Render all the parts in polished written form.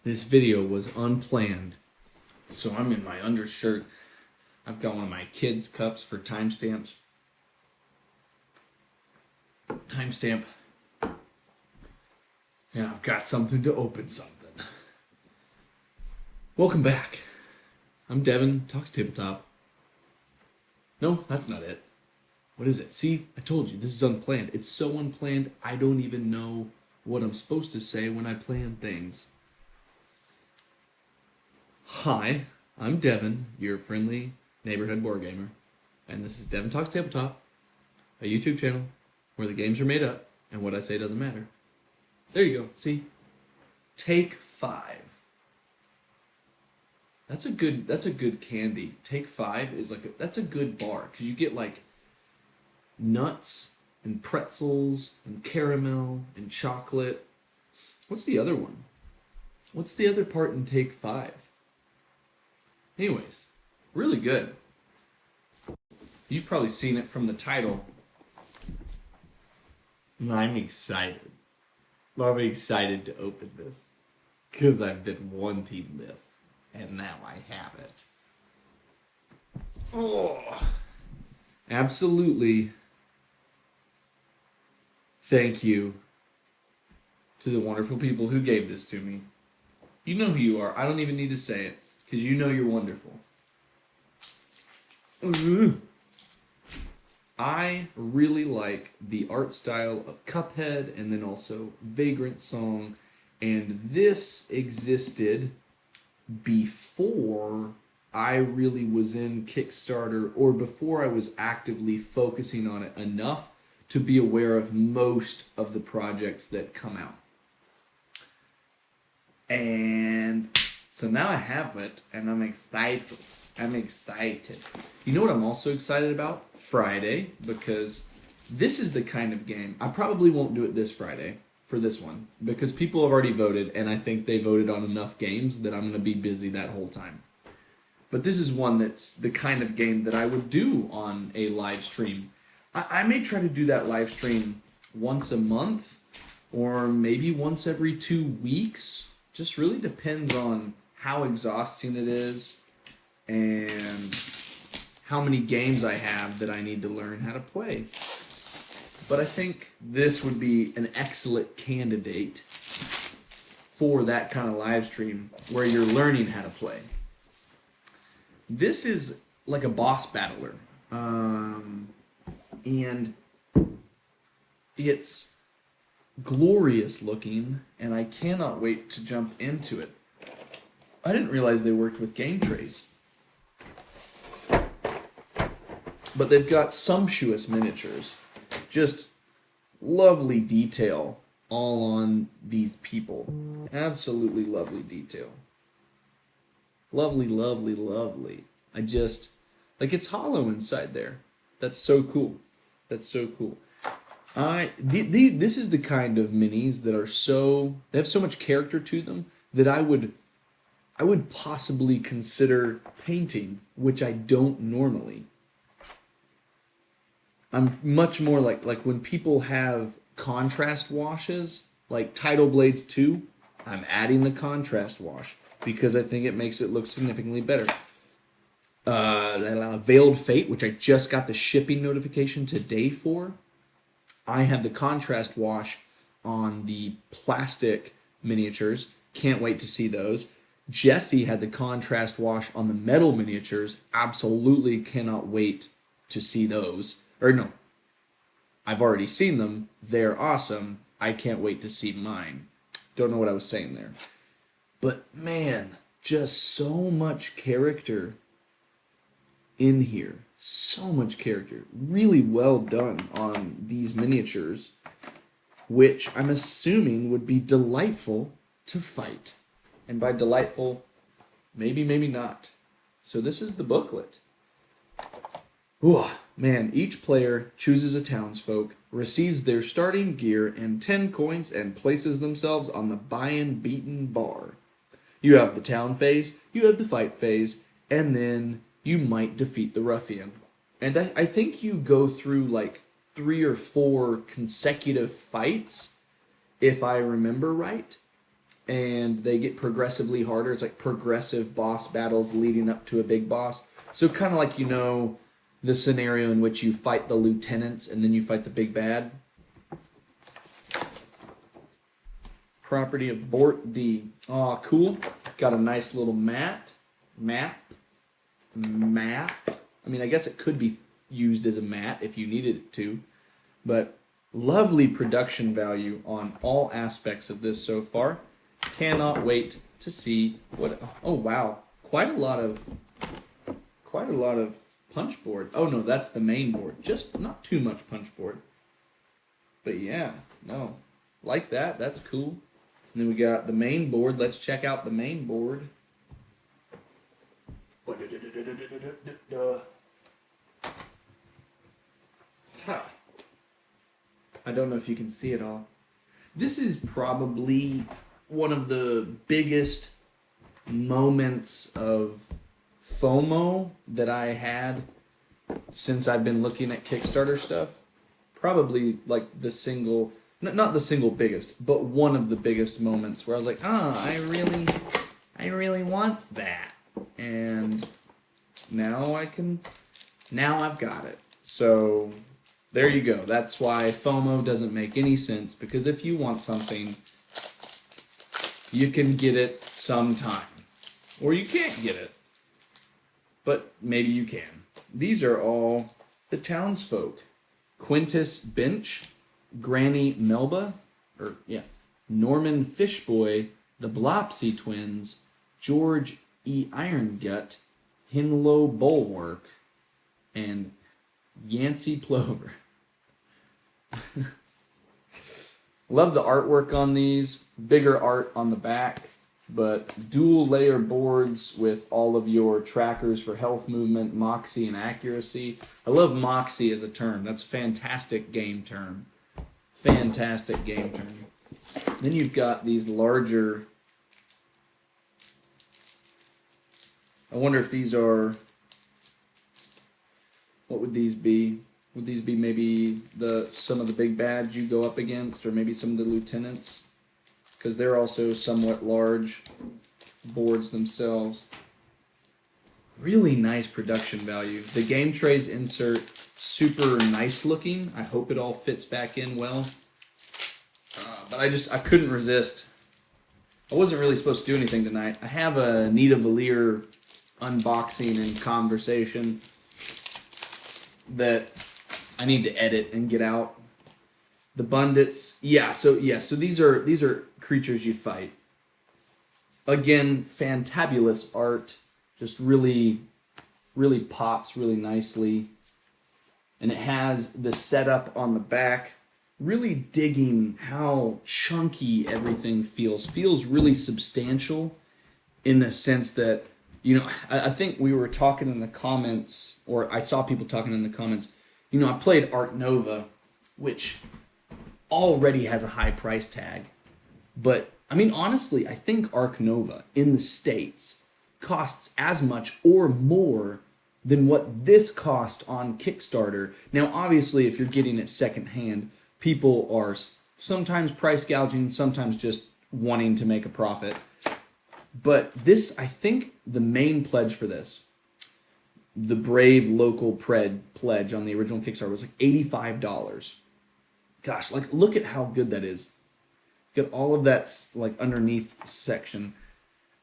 This video was unplanned, so I'm in my undershirt. I've got one of my kids' cups for timestamps. Timestamp. And I've got something to open something. Welcome back. I'm Devin, Talks Tabletop. No, that's not it. What is it? See, I told you, this is unplanned. It's so unplanned, I don't even know what I'm supposed to say when I plan things. Hi, I'm Devin, your friendly neighborhood board gamer, and this is Devin Talks Tabletop, a YouTube channel where the games are made up and what I say doesn't matter. There you go. See? Take 5. That's a good candy. Take 5 is that's a good bar because you get like nuts and pretzels and caramel and chocolate. What's the other one? What's the other part in Take 5? Anyways, really good. You've probably seen it from the title. I'm excited. I'm excited to open this because I've been wanting this, and now I have it. Oh, absolutely. Thank you to the wonderful people who gave this to me. You know who you are. I don't even need to say it because you know you're wonderful. I really like the art style of Cuphead and then also Vagrant Song, and this existed before I really was in Kickstarter or before I was actively focusing on it enough to be aware of most of the projects that come out. And so now I have it, and I'm excited. You know what I'm also excited about? Friday, because this is the kind of game, I probably won't do it this Friday for this one, because people have already voted, and I think they voted on enough games that I'm going to be busy that whole time. But this is one that's the kind of game that I would do on a live stream. I may try to do that live stream once a month, or maybe once every 2 weeks. Just really depends on how exhausting it is and how many games I have that I need to learn how to play. But I think this would be an excellent candidate for that kind of live stream where you're learning how to play. This is like a boss battler. And it's glorious looking, and I cannot wait to jump into it. I didn't realize they worked with game trays. But they've got sumptuous miniatures. Just lovely detail all on these people. Absolutely lovely detail. Lovely, lovely, lovely. It's hollow inside there. That's so cool. That's so cool. This is the kind of minis that they have so much character to them that I would possibly consider painting, which I don't normally. I'm much more like when people have contrast washes, like Tidal Blades 2, I'm adding the contrast wash because I think it makes it look significantly better. Veiled Fate, which I just got the shipping notification today for. I have the contrast wash on the plastic miniatures. Can't wait to see those. Jesse had the contrast wash on the metal miniatures. Absolutely cannot wait to see those. Or no, I've already seen them. They're awesome. I can't wait to see mine. Don't know what I was saying there. But man, just so much character in here. So much character. Really well done on these miniatures, which I'm assuming would be delightful to fight. And by delightful, maybe not. So this is the booklet. Ooh, man, each player chooses a townsfolk, receives their starting gear and 10 coins, and places themselves on the buy-and-beaten bar. You have the town phase, you have the fight phase, and then you might defeat the ruffian. And I think you go through like 3 or 4 consecutive fights, if I remember right. and they get progressively harder. It's like progressive boss battles leading up to a big boss. So kind of like, the scenario in which you fight the lieutenants and then you fight the big bad. Property of Bort D. Aw, cool. Got a nice little map. I mean, I guess it could be used as a mat if you needed it to. But lovely production value on all aspects of this so far. Cannot wait to see what... Oh, wow. Quite a lot of punch board. Oh, no, that's the main board. Just not too much punch board. But yeah, no. Like that. That's cool. And then we got the main board. Let's check out the main board. I don't know if you can see it all. This is probably one of the biggest moments of FOMO that I had since I've been looking at Kickstarter stuff. Probably like the single... Not the single biggest, but one of the biggest moments where I was like, I really want that. And now I've got it. So there you go. That's why FOMO doesn't make any sense, because if you want something, you can get it sometime. Or you can't get it. But maybe you can. These are all the townsfolk. Quintus Bench, Granny Melba, Norman Fishboy, the Blopsy Twins, George E. Irongut, Hinlow Bulwark, and Yancey Plover. Love the artwork on these. Bigger art on the back, but dual layer boards with all of your trackers for health, movement, moxie, and accuracy. I love moxie as a term. That's a fantastic game term. Fantastic game term. Then you've got these larger... I wonder if these are... What would these be? Would these be maybe some of the big bads you go up against, or maybe some of the lieutenants? Because they're also somewhat large boards themselves. Really nice production value. The game trays insert, super nice looking. I hope it all fits back in well. But I couldn't resist. I wasn't really supposed to do anything tonight. I have a Nita Valier unboxing and conversation that I need to edit and get out. The Bundits, so these are creatures you fight. Again, fantabulous art, just really pops really nicely. And it has the setup on the back, really digging how chunky everything feels. Feels really substantial in the sense that, I think we were talking in the comments, or I saw people talking in the comments, I played Art Nova, which already has a high price tag. But, honestly, I think Arc Nova in the States costs as much or more than what this cost on Kickstarter. Now, obviously, if you're getting it secondhand, people are sometimes price gouging, sometimes just wanting to make a profit. But this, I think, the main pledge for this, the Brave local pledge on the original Kickstarter was like $85. Gosh, look at how good that is. Got all of that underneath section.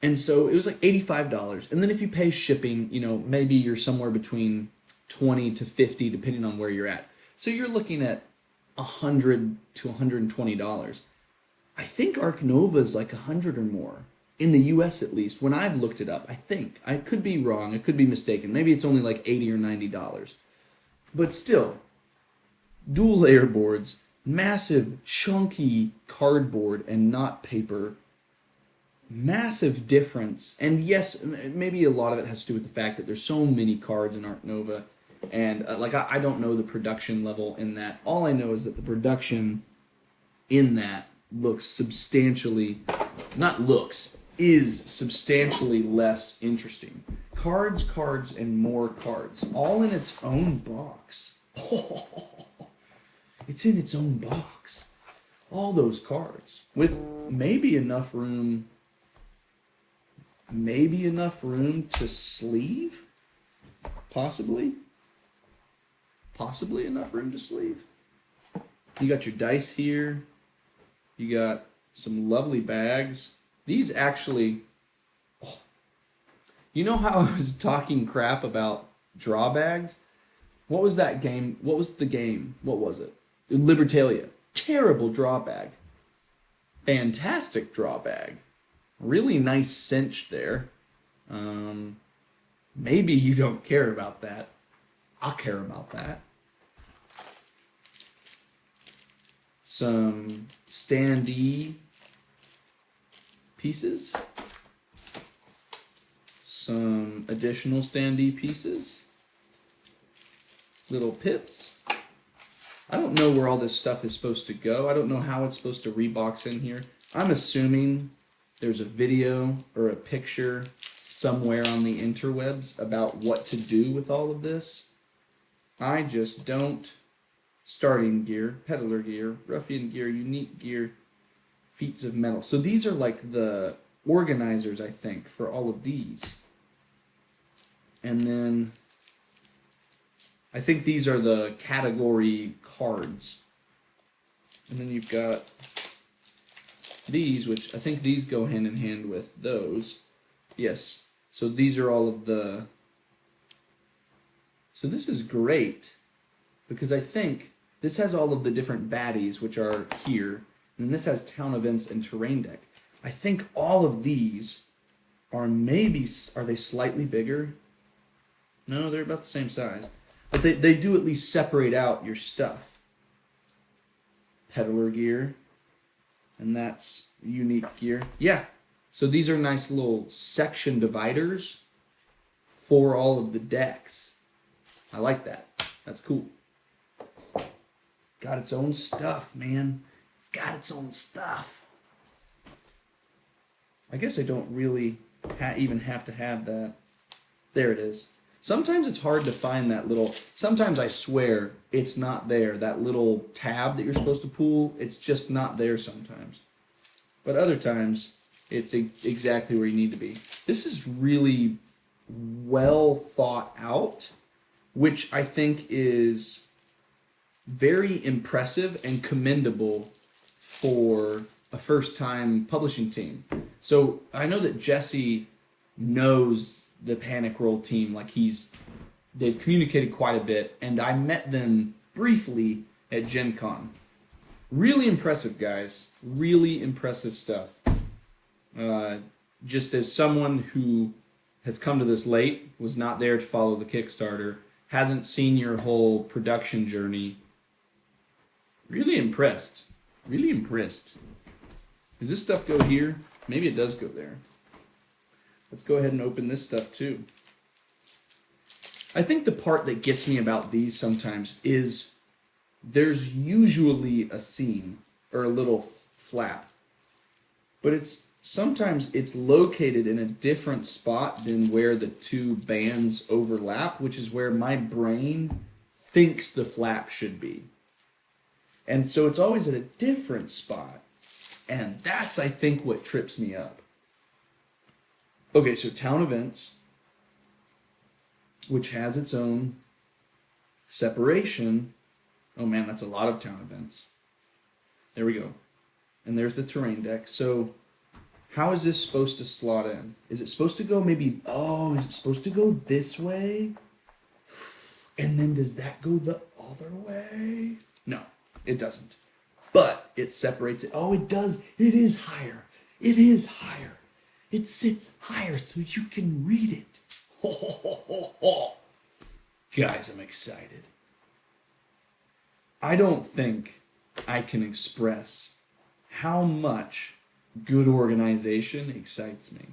And so it was like $85. And then if you pay shipping, maybe you're somewhere between $20 to $50 depending on where you're at. So you're looking at $100 to $120. I think Arc Nova is like $100 or more. In the US at least, when I've looked it up, I think. I could be wrong, I could be mistaken. Maybe it's only like $80 or $90. But still, dual layer boards, massive chunky cardboard and not paper, massive difference. And yes, maybe a lot of it has to do with the fact that there's so many cards in Art Nova. And I don't know the production level in that. All I know is that the production in that is substantially less interesting. Cards, and more cards. All in its own box. It's in its own box. all those cards with maybe enough room to sleeve, possibly enough room to sleeve. You got your dice here. You got some lovely bags. These actually, you know how I was talking crap about draw bags? What was that game? What was the game? What was it? Libertalia. Terrible draw bag. Fantastic draw bag. Really nice cinch there. Maybe you don't care about that. I'll care about that. Some standee pieces. Some additional standee pieces. Little pips. I don't know where all this stuff is supposed to go. I don't know how it's supposed to rebox in here. I'm assuming there's a video or a picture somewhere on the interwebs about what to do with all of this. I just don't. Starting gear, peddler gear, ruffian gear, unique gear, feats of metal. So these are like the organizers, I think, for all of these. And then I think these are the category cards. And then you've got these, which I think these go hand in hand with those. Yes. So these are all of the... So this is great, because I think this has all of the different baddies, which are here. And then this has town events and terrain deck. I think all of these are maybe... Are they slightly bigger? No, they're about the same size. But they do at least separate out your stuff. Peddler gear. And that's unique gear. Yeah. So these are nice little section dividers for all of the decks. I like that. That's cool. Got its own stuff, man. It's got its own stuff. I guess I don't really even have to have that. There it is. Sometimes it's hard to find that little... Sometimes I swear it's not there. That little tab that you're supposed to pull, it's just not there sometimes. But other times, it's exactly where you need to be. This is really well thought out, which I think is very impressive and commendable for a first-time publishing team. So I know that Jesse knows the Panic Roll team. Like they've communicated quite a bit, and I met them briefly at Gen Con. Really impressive guys. Really impressive stuff. Just as someone who has come to this late, was not there to follow the Kickstarter, hasn't seen your whole production journey, really impressed. Really impressed. Does this stuff go here? Maybe it does go there. Let's go ahead and open this stuff too. I think the part that gets me about these sometimes is there's usually a seam or a little flap, but sometimes it's located in a different spot than where the two bands overlap, which is where my brain thinks the flap should be. And so it's always at a different spot. And that's, I think, what trips me up. Okay, so Town Events, which has its own separation. Oh man, that's a lot of Town Events. There we go. And there's the terrain deck. So how is this supposed to slot in? Is it supposed to go maybe... Oh, is it supposed to go this way? And then does that go the other way? No, it doesn't. But it separates it. Oh, it does. It is higher. It is higher. It sits higher so you can read it. Ho, ho, ho, ho, ho. Guys, I'm excited. I don't think I can express how much good organization excites me.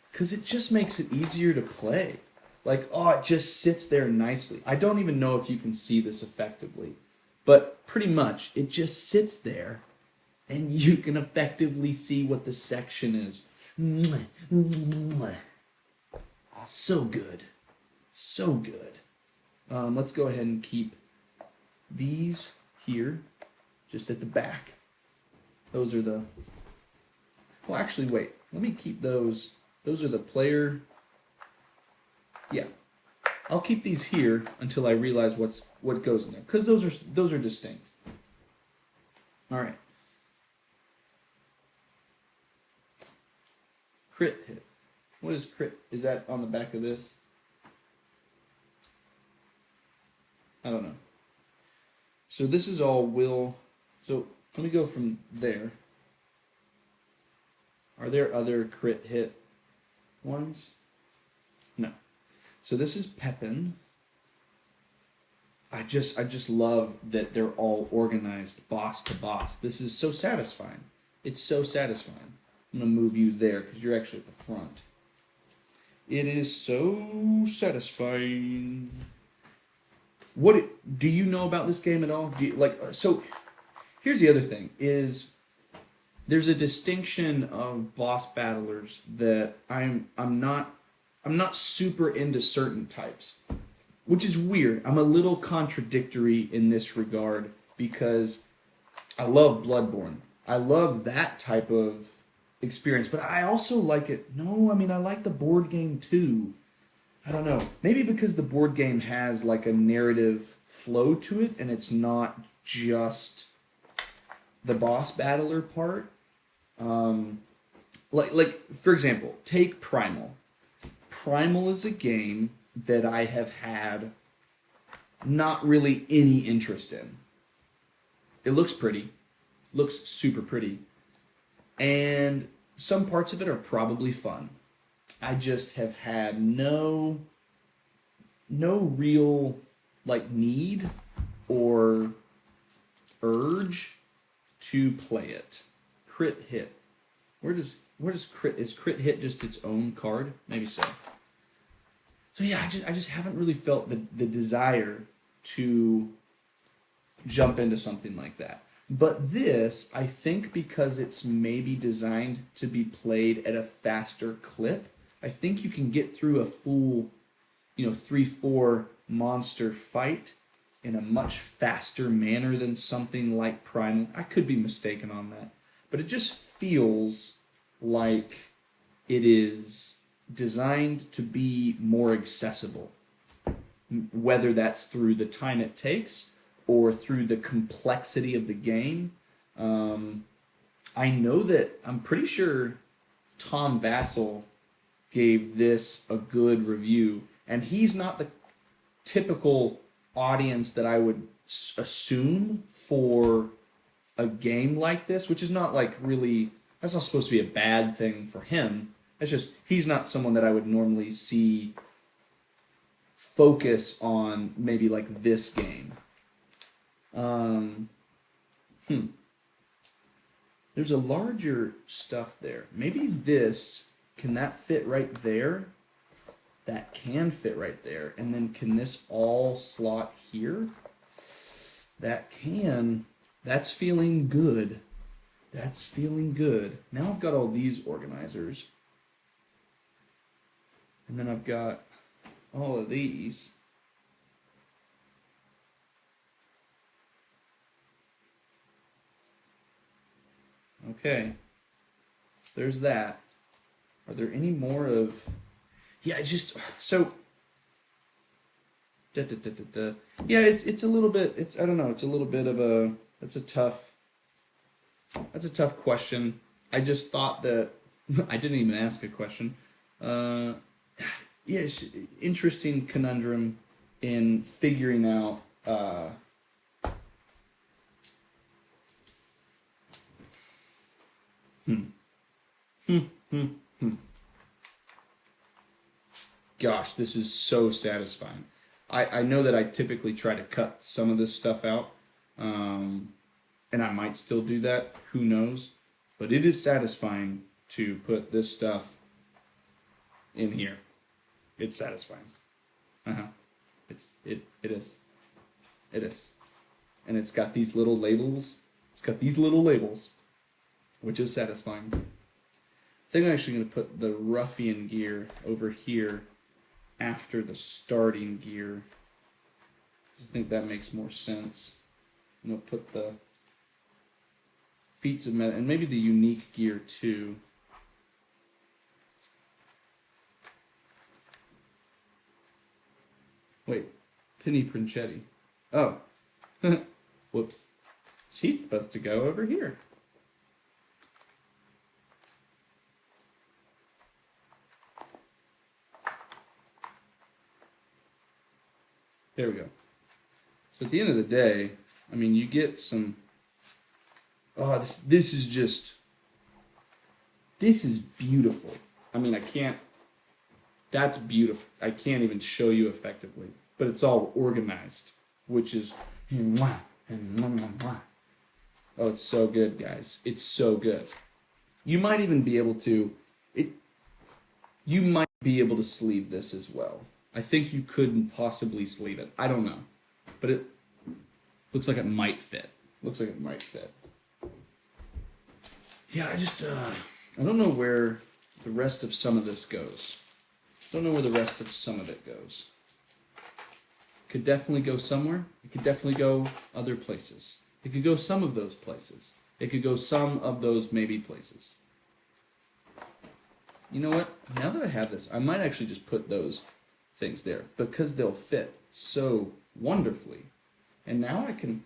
Because it just makes it easier to play. Like, oh, it just sits there nicely. I don't even know if you can see this effectively. But pretty much, it just sits there, and you can effectively see what the section is. So good. So good. Let's go ahead and keep these here, just at the back. Those are the... Well, actually, wait. Let me keep those. Those are the player... Yeah. I'll keep these here until I realize what goes in there. Because those are distinct. Alright. Crit hit. What is crit? Is that on the back of this? I don't know. So this is all will. So let me go from there. Are there other crit hit ones? No. So this is Pepin. I just love that they're all organized boss to boss. This is so satisfying. It's so satisfying. I'm going to move you there because you're actually at the front. It is so satisfying. What do you know about this game at all? Do you, so here's the other thing is there's a distinction of boss battlers that I'm not super into certain types, which is weird. I'm a little contradictory in this regard because I love Bloodborne. I love that type of experience, but I also like it. No, I mean I like the board game too. I don't know. Maybe because the board game has like a narrative flow to it and it's not just the boss battler part. Like for example, take Primal. Primal is a game that I have had not really any interest in. It looks pretty. Looks super pretty. And some parts of it are probably fun. I just have had no real like need or urge to play it. Crit hit. Where does crit, is crit hit just its own card? Maybe so. So yeah, I just haven't really felt the desire to jump into something like that. But this, I think because it's maybe designed to be played at a faster clip, I think you can get through a full, 3-4 monster fight in a much faster manner than something like Primal. I could be mistaken on that. But it just feels like it is designed to be more accessible. Whether that's through the time it takes or through the complexity of the game. I know that, I'm pretty sure Tom Vassell gave this a good review, and he's not the typical audience that I would assume for a game like this, which is not like really, that's not supposed to be a bad thing for him. It's just, he's not someone that I would normally see focus on maybe like this game. There's a larger stuff there. Maybe this, can that fit right there? That can fit right there. And then can this all slot here? That can. That's feeling good. That's feeling good. Now I've got all these organizers. And then I've got all of these. Okay. There's that. Are there any more of... Yeah, just... So... Yeah, it's a little bit... It's, I don't know, it's a little bit of a... That's a tough question. I just thought that... I didn't even ask a question. Yes, interesting conundrum in figuring out... Gosh, this is so satisfying. I know that I typically try to cut some of this stuff out, and I might still do that, who knows, but it is satisfying to put this stuff in here. It's satisfying. It is. And it's got these little labels. Which is satisfying. I think I'm actually going to put the ruffian gear over here after the starting gear. I think that makes more sense. I'm going to put the feats of metal, and maybe the unique gear too. Wait, Penny Princetti. Oh, whoops. She's supposed to go over here. There we go. So at the end of the day, I mean, you get some. Oh, this is just. This is beautiful. I mean, I can't. That's beautiful. I can't even show you effectively, but it's all organized, which is. Oh, it's so good, guys. It's so good. You might even be able to. You might be able to sleeve this as well. I think you couldn't possibly sleeve it. I don't know. But it looks like it might fit. Looks like it might fit. Yeah, I don't know where the rest of some of this goes. Don't know where the rest of some of it goes. Could definitely go somewhere. It could definitely go other places. It could go some of those places. It could go some of those maybe places. You know what? Now that I have this, I might actually just put those things there because they'll fit so wonderfully. And now I can.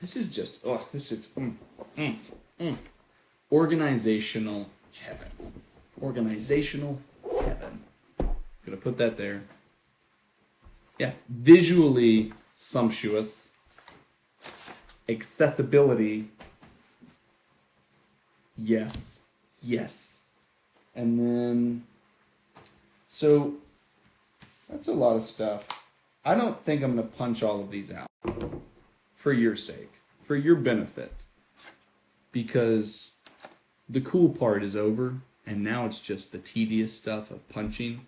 This is just. Oh, this is. Organizational heaven. Organizational heaven. Gonna put that there. Yeah. Visually sumptuous. Accessibility. Yes. Yes. And then. So. That's a lot of stuff. I don't think I'm going to punch all of these out for your sake, for your benefit, because the cool part is over, and now it's just the tedious stuff of punching.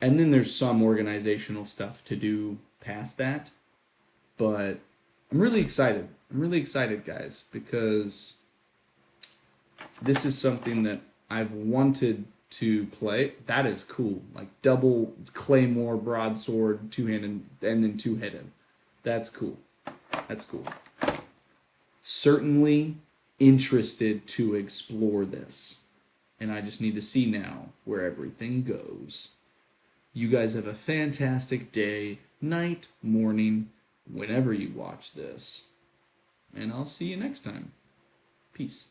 And then there's some organizational stuff to do past that. But I'm really excited. I'm really excited, guys, because this is something that I've wanted to play. That is cool. Like double claymore, broadsword, two-handed, and then two-headed. That's cool. That's cool. Certainly interested to explore this. And I just need to see now where everything goes. You guys have a fantastic day, night, morning, whenever you watch this. And I'll see you next time. Peace.